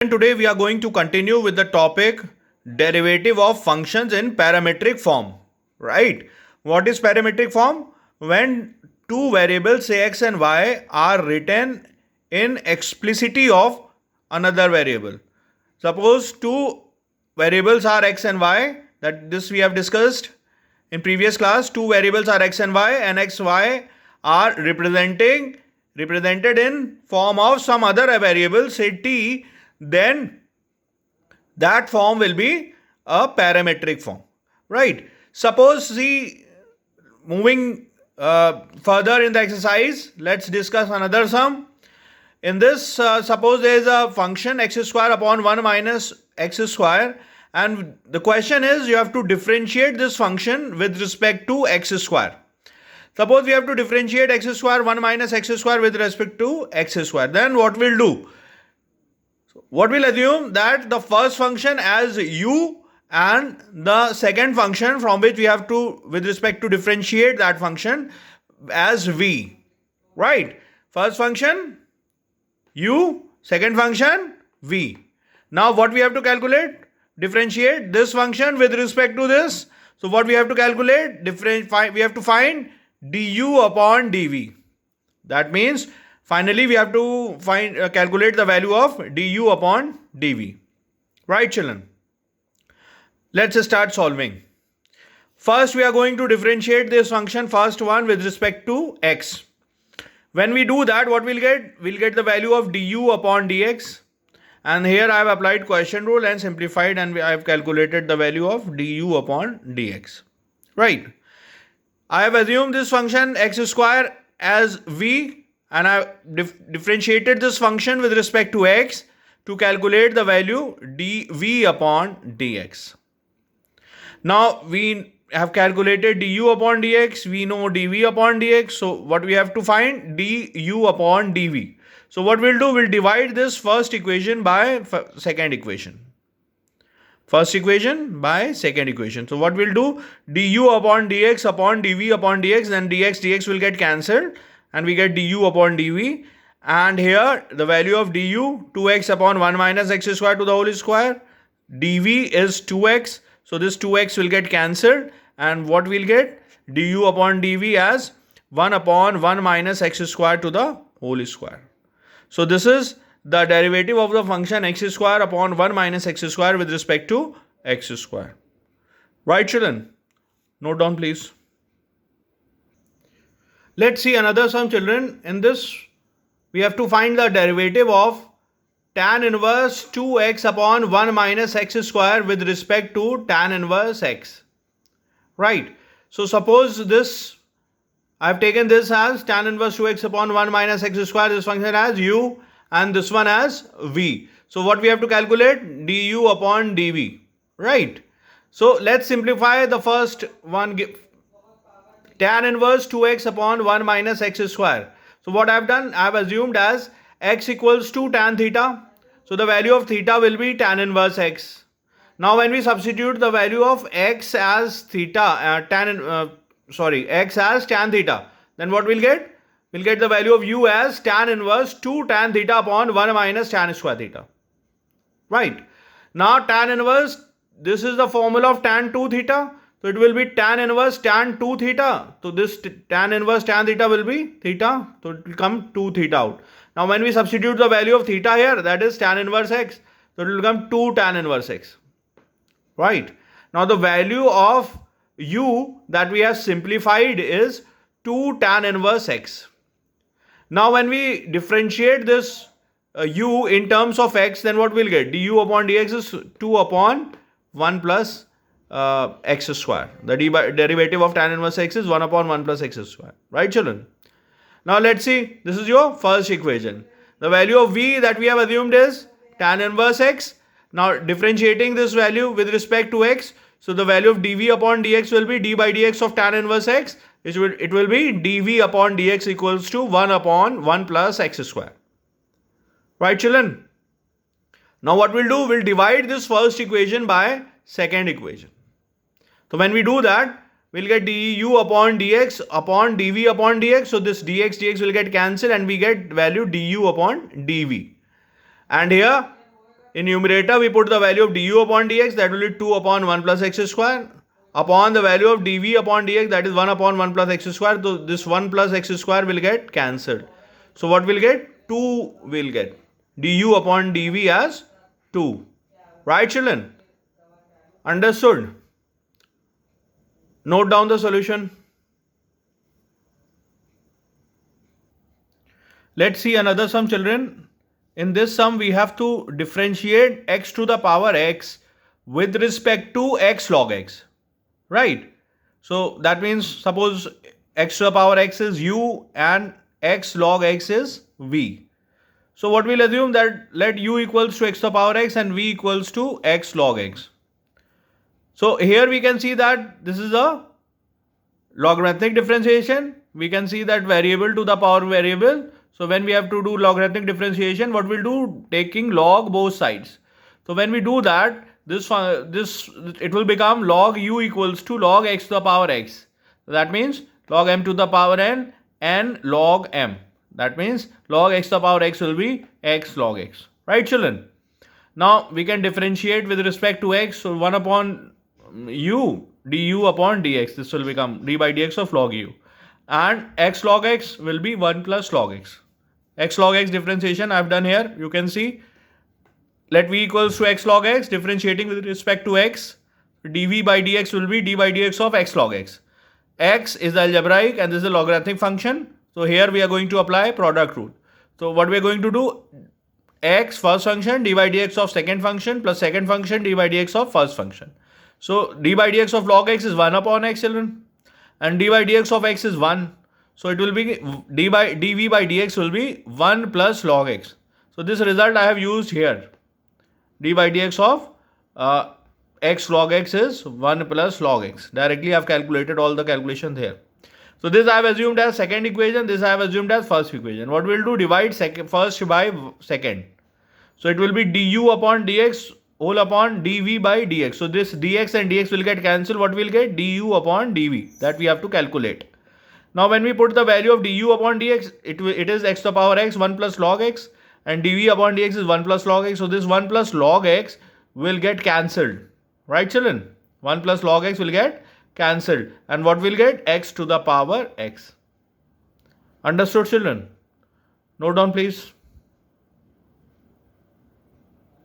And today we are going to continue with the topic derivative of functions in parametric form. Right? What is parametric form? When two variables say x and y are written in explicitly of another variable. Suppose two variables are x and y, that this we have discussed in previous class. Two variables are x and y, and x y are represented in form of some other variable, say t. Then that form will be a parametric form, right? Suppose, see, moving further in the exercise, let's discuss another sum. In this, suppose there is a function x square upon 1 minus x square, and the question is you have to differentiate this function with respect to x square. Suppose we have to differentiate x square 1 minus x square with respect to x square. Then what we'll do? What we'll assume that the first function as u and the second function from which we have to with respect to differentiate that function as v, right? First function u, second function v. Now what we have to calculate? Differentiate this function with respect to this. So what we have to calculate? We have to find du upon dv. That means finally we have to calculate the value of du upon dv. Right, children? Let's start solving. First we are going to differentiate this function, first one, with respect to x. When we do that, what we'll get? We'll get the value of du upon dx. And here I have applied quotient rule and simplified, and I have calculated the value of du upon dx. Right. I have assumed this function x square as v, and I have differentiated this function with respect to x to calculate the value dv upon dx. Now we have calculated du upon dx, we know dv upon dx, so what we have to find? Du upon dv. So what we'll do, we'll divide this first equation by second equation. First equation by second equation. So what we'll do, du upon dx upon dv upon dx, then dx will get cancelled and we get du upon dv. And here the value of du, 2x upon 1 minus x square to the whole square. dv is 2x. So this 2x will get cancelled, and what we'll get? Du upon dv as 1 upon 1 minus x square to the whole square. So this is the derivative of the function x square upon 1 minus x square with respect to x square. Right, children? Note down, please. Let's see another sum, children. In this, we have to find the derivative of tan inverse 2x upon 1 minus x square with respect to tan inverse x. Right. So suppose this, I have taken this as tan inverse 2x upon 1 minus x square, this function as u, and this one as v. So what we have to calculate? Du upon dv. Right. So let's simplify the first one. Tan inverse 2x upon 1 minus x square. So what I have done? I have assumed as x equals to tan theta. So the value of theta will be tan inverse x. Now when we substitute the value of x as theta, x as tan theta, then what we'll get? We'll get the value of u as tan inverse 2 tan theta upon 1 minus tan square theta. Right. Now tan inverse, this is the formula of tan 2 theta. So it will be tan inverse tan 2 theta. So this tan inverse tan theta will be theta. So it will come 2 theta out. Now when we substitute the value of theta here, that is tan inverse x. So it will become 2 tan inverse x. Right. Now the value of u that we have simplified is 2 tan inverse x. Now when we differentiate this u in terms of x, then what we'll get? Du upon dx is 2 upon 1 plus x square. The derivative of tan inverse x is 1 upon 1 plus x square. Right, children? Now let's see. This is your first equation. The value of v that we have assumed is tan inverse x. Now differentiating this value with respect to x. So the value of dv upon dx will be d by dx of tan inverse x. It will be dv upon dx equals to 1 upon 1 plus x square. Right, children? Now what we'll do, we'll divide this first equation by second equation. So when we do that, we'll get du upon dx upon dv upon dx. So this dx will get cancelled and we get value du upon dv. And here In numerator, we put the value of du upon dx, that will be 2 upon 1 plus x square, upon the value of dv upon dx, that is 1 upon 1 plus x square. So this 1 plus x square will get cancelled. So what will get? 2 will get. Du upon dv as 2. Right, children? Understood? Note down the solution. Let's see another sum, children. In this sum, we have to differentiate x to the power x with respect to x log x. Right? So that means suppose x to the power x is u and x log x is v. So what we'll assume that let u equals to x to the power x and v equals to x log x. So here we can see that this is a logarithmic differentiation. We can see that variable to the power variable. So when we have to do logarithmic differentiation, what we'll do? Taking log both sides. So when we do that, it will become log u equals to log x to the power x. So that means log m to the power n log m. That means log x to the power x will be x log x. Right, children? Now we can differentiate with respect to x. So 1 upon u du upon dx. This will become d by dx of log u. And x log x will be 1 plus log x. X log x differentiation I have done here. You can see. Let v equals to x log x. Differentiating with respect to x. dv by dx will be d by dx of x log x. X is algebraic and this is a logarithmic function. So here we are going to apply product rule. So what we are going to do? X first function d by dx of second function plus second function d by dx of first function. So d by dx of log x is 1 upon x, children. And d by dx of x is 1. So it will be dv by dx will be 1 plus log x. So this result I have used here. D by dx of x log x is 1 plus log x. Directly I have calculated all the calculations here. So this I have assumed as second equation. This I have assumed as first equation. What we'll do? Divide first by second. So it will be du upon dx whole upon dv by dx. So this dx and dx will get cancelled. What will get? Du upon dv. That we have to calculate. Now when we put the value of du upon dx, it is x to the power x 1 plus log x, and dv upon dx is 1 plus log x. So this 1 plus log x will get cancelled. Right, children? 1 plus log x will get cancelled. And what will get? X to the power x. Understood, children? Note down, please.